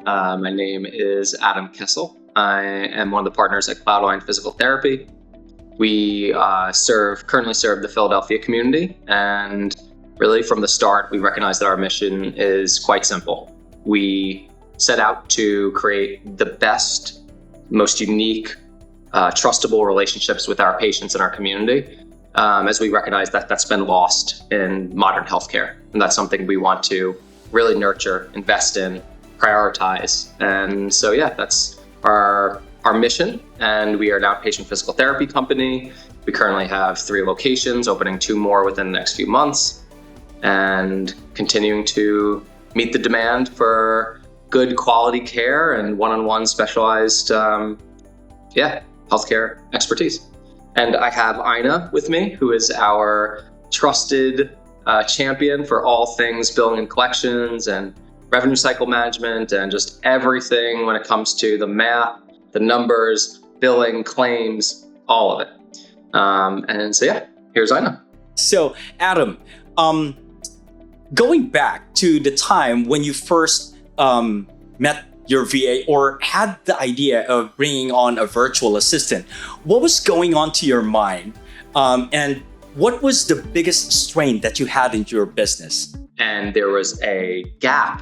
My name is Adam Kessel. I am one of the partners at Cloudline Physical Therapy. We currently serve the Philadelphia community, and really from the start, we recognize that our mission is quite simple. We set out to create the best, most unique, trustable relationships with our patients in our community, as we recognize that that's been lost in modern healthcare. And that's something we want to really nurture, invest in, prioritize. And so, that's our mission. And we are an outpatient physical therapy company. We currently have 3 locations, opening 2 more within the next few months, and continuing to meet the demand for good quality care and one-on-one specialized healthcare expertise. And I have Ina with me, who is our trusted champion for all things billing and collections and revenue cycle management and just everything when it comes to the math, the numbers, billing, claims, all of it. Here's Ina. So, Adam, going back to the time when you first met your VA or had the idea of bringing on a virtual assistant, what was going on to your mind? And what was the biggest strain that you had in your business? And there was a gap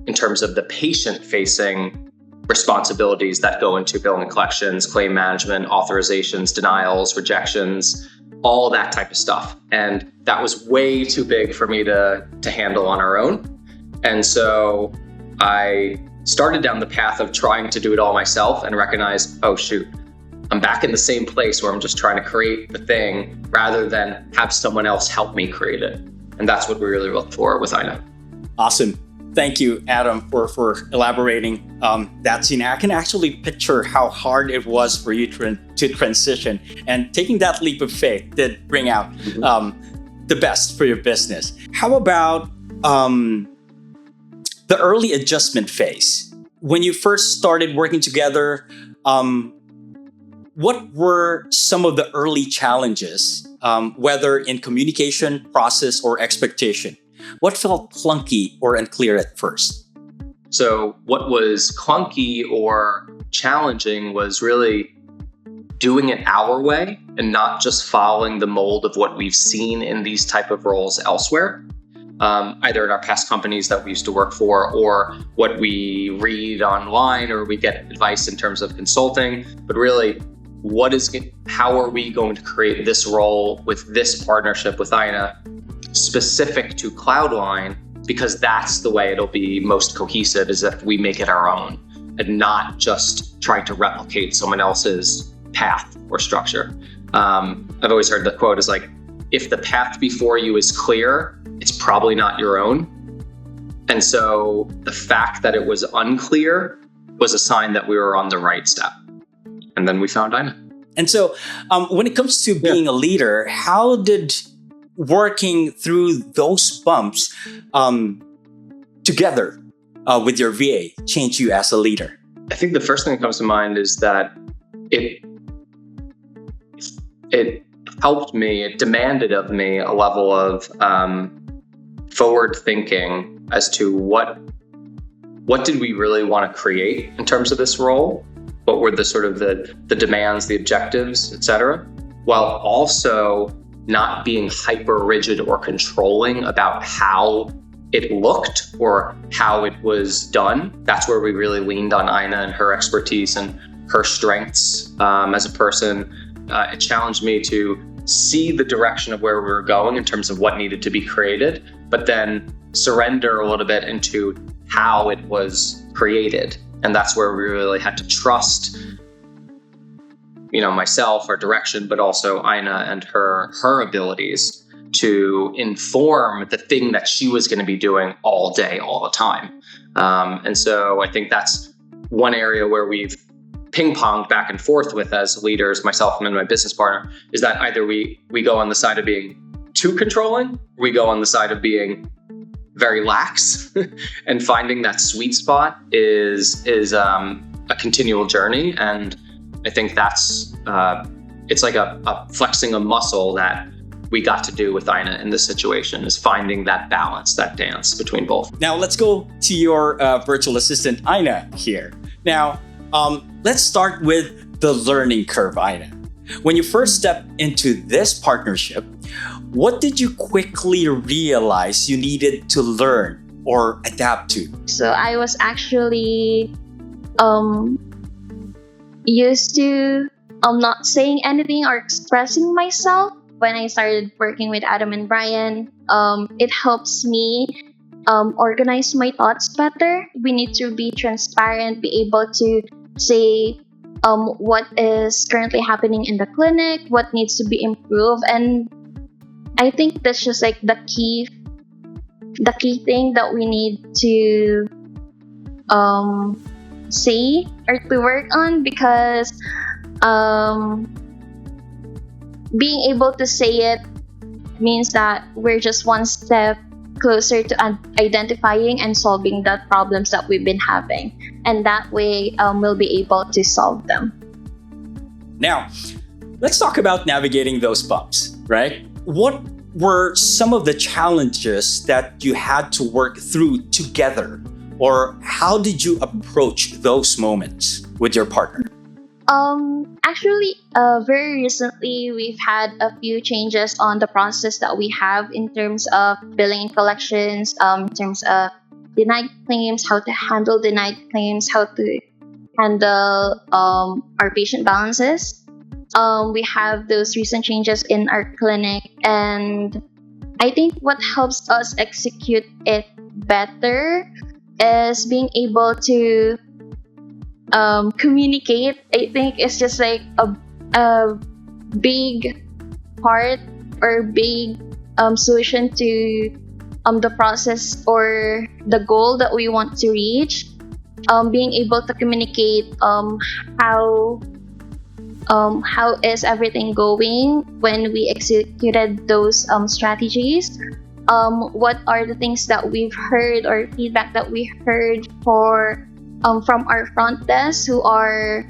in terms of the patient-facing responsibilities that go into billing and collections, claim management, authorizations, denials, rejections, all that type of stuff. And that was way too big for me to handle on our own. And so I started down the path of trying to do it all myself and recognized, oh shoot, I'm back in the same place where I'm just trying to create the thing rather than have someone else help me create it. And that's what we really look for with Ina. Awesome. Thank you, Adam, for elaborating that scene. I can actually picture how hard it was for you to transition, and taking that leap of faith did bring out the best for your business. How about the early adjustment phase? When you first started working together, what were some of the early challenges, whether in communication, process, or expectation? What felt clunky or unclear at first? So what was clunky or challenging was really doing it our way and not just following the mold of what we've seen in these type of roles elsewhere, either in our past companies that we used to work for or what we read online or we get advice in terms of consulting, but really how are we going to create this role with this partnership with Ina specific to Cloudline, because that's the way it'll be most cohesive, is if we make it our own and not just trying to replicate someone else's path or structure. I've always heard the quote is like, if the path before you is clear, it's probably not your own. And so the fact that it was unclear was a sign that we were on the right step. And then we found Ina. And so when it comes to being a leader, how did working through those bumps together with your VA change you as a leader? I think the first thing that comes to mind is that it helped me, it demanded of me a level of forward thinking as to what did we really want to create in terms of this role? What were the sort of the demands, the objectives, et cetera, while also not being hyper rigid or controlling about how it looked or how it was done. That's where we really leaned on Ina and her expertise and her strengths as a person. It challenged me to see the direction of where we were going in terms of what needed to be created, but then surrender a little bit into how it was created. And that's where we really had to trust myself, our direction, but also Ina and her abilities to inform the thing that she was going to be doing all day, all the time. And so I think that's one area where we've ping-ponged back and forth with as leaders, myself and my business partner, is that either we go on the side of being too controlling, we go on the side of being very lax, and finding that sweet spot is a continual journey. And I think that's it's like a flexing a muscle that we got to do with Ina in this situation, is finding that balance, that dance between both. Now let's go to your virtual assistant, Ina, here. Now, let's start with the learning curve, Ina. When you first stepped into this partnership, what did you quickly realize you needed to learn or adapt to? So I was actually used to not saying anything or expressing myself. When I started working with Adam and Brian, it helps me organize my thoughts better. We need to be transparent, be able to say what is currently happening in the clinic, what needs to be improved, and I think that's just like the key thing that we need to say or to work on, because being able to say it means that we're just one step closer to identifying and solving the problems that we've been having, and that way we'll be able to solve them. Now, let's talk about navigating those bumps, right? What were some of the challenges that you had to work through together, or how did you approach those moments with your partner? Actually, very recently, we've had a few changes on the process that we have in terms of billing and collections, in terms of denied claims, how to handle denied claims, how to handle our patient balances. We have those recent changes in our clinic, and I think what helps us execute it better is being able to communicate. I think it's just like a big part or big solution to the process or the goal that we want to reach. Being able to communicate how is everything going when we executed those strategies. What are the things that we've heard or feedback that we heard from our front desk who are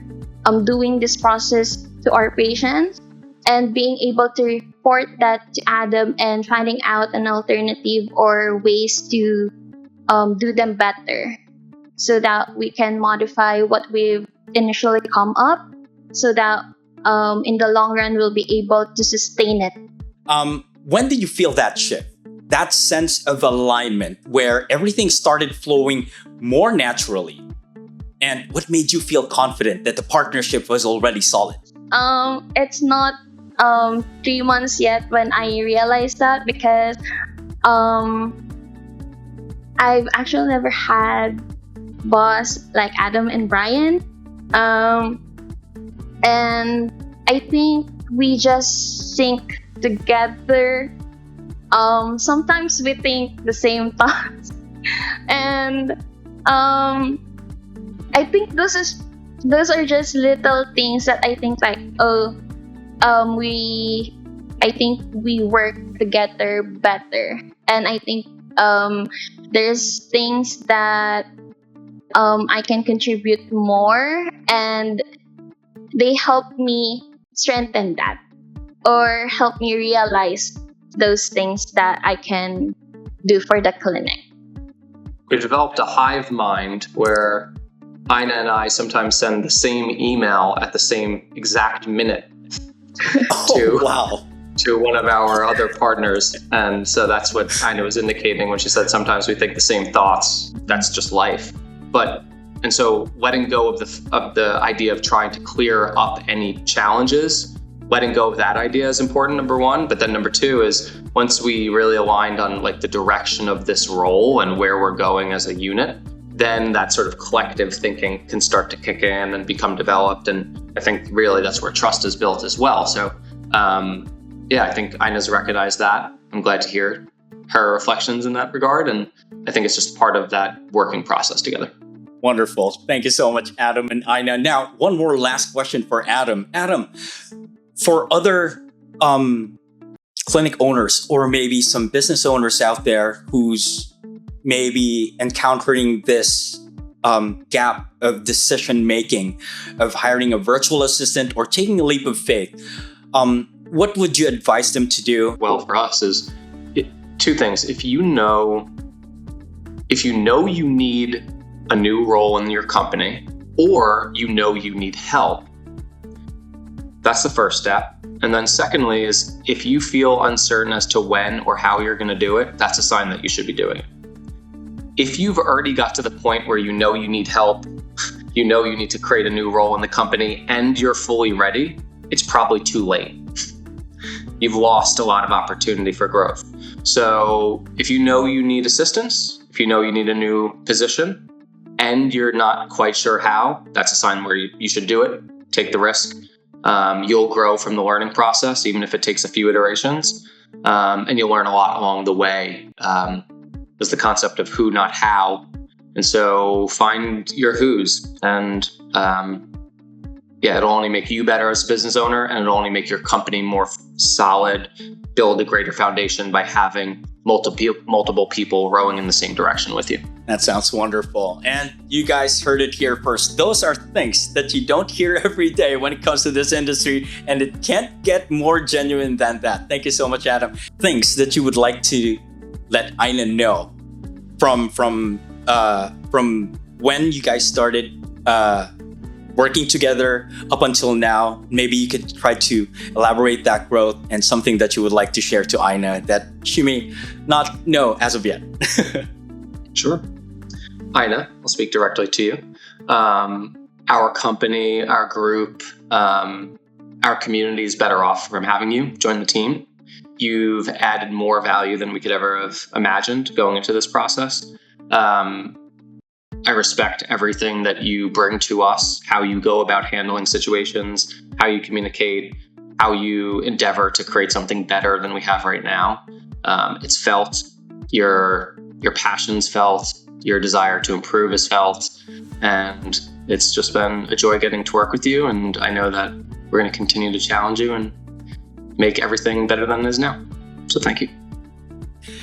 doing this process to our patients, and being able to report that to Adam and finding out an alternative or ways to do them better, so that we can modify what we've initially come up, so that in the long run we'll be able to sustain it. When did you feel that shift? That sense of alignment where everything started flowing more naturally? And what made you feel confident that the partnership was already solid? It's not 3 months yet when I realized that, because I've actually never had boss like Adam and Brian. And I think we just think together. Sometimes we think the same thoughts, and I think those are just little things that I think like I think we work together better, and I think there's things that I can contribute more, and they help me strengthen that or help me realize those things that I can do for the clinic. We developed a hive mind where Ina and I sometimes send the same email at the same exact minute to one of our other partners. And so that's what Ina was indicating when she said sometimes we think the same thoughts. That's just life. And so letting go of the idea of trying to clear up any challenges, letting go of that idea is important, number one. But then number two is once we really aligned on like the direction of this role and where we're going as a unit, then that sort of collective thinking can start to kick in and become developed. And I think really that's where trust is built as well. So I think Ina's recognized that. I'm glad to hear her reflections in that regard. And I think it's just part of that working process together. Wonderful. Thank you so much, Adam and Ina. Now, one more last question for Adam. Adam, for other clinic owners or maybe some business owners out there who's maybe encountering this gap of decision making, of hiring a virtual assistant or taking a leap of faith, what would you advise them to do? Well, for us is two things. If you know you need a new role in your company, or you know you need help, that's the first step. And then secondly is if you feel uncertain as to when or how you're going to do it, that's a sign that you should be doing it. If you've already got to the point where you know you need help, you know you need to create a new role in the company, and you're fully ready, it's probably too late. You've lost a lot of opportunity for growth. So if you know you need assistance, if you know you need a new position, and you're not quite sure how, that's a sign where you should do it. Take the risk. You'll grow from the learning process, even if it takes a few iterations, and you'll learn a lot along the way. There's the concept of who, not how. And so find your who's, and it'll only make you better as a business owner, and it'll only make your company more solid, build a greater foundation by having multiple people rowing in the same direction with you. That sounds wonderful. And you guys heard it here first. Those are things that you don't hear every day when it comes to this industry, and it can't get more genuine than that. Thank you so much, Adam. Things that you would like to let Ina know from when you guys started working together up until now. Maybe you could try to elaborate that growth and something that you would like to share to Ina that she may not know as of yet. Sure. Ina, I'll speak directly to you. Our company, our group, our community is better off from having you join the team. You've added more value than we could ever have imagined going into this process. I respect everything that you bring to us, how you go about handling situations, how you communicate, how you endeavor to create something better than we have right now. It's felt, your passion's felt, your desire to improve is felt, and it's just been a joy getting to work with you. And I know that we're going to continue to challenge you and make everything better than it is now. So thank you.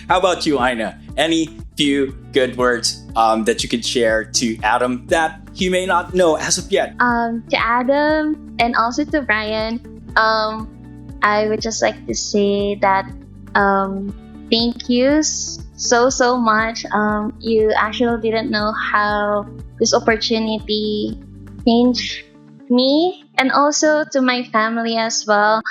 How about you, Ina? Any few good words that you could share to Adam that he may not know as of yet? To Adam and also to Brian, I would just like to say that thank you so much. You actually didn't know how this opportunity changed me, and also to my family as well.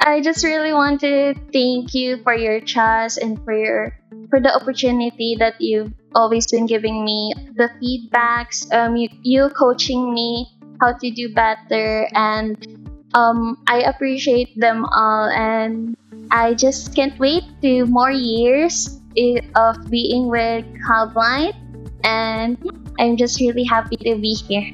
I just really want to thank you for your trust and for the opportunity that you've always been giving me, the feedbacks, you coaching me how to do better, and I appreciate them all, and I just can't wait to more years of being with Cloudline, and I'm just really happy to be here.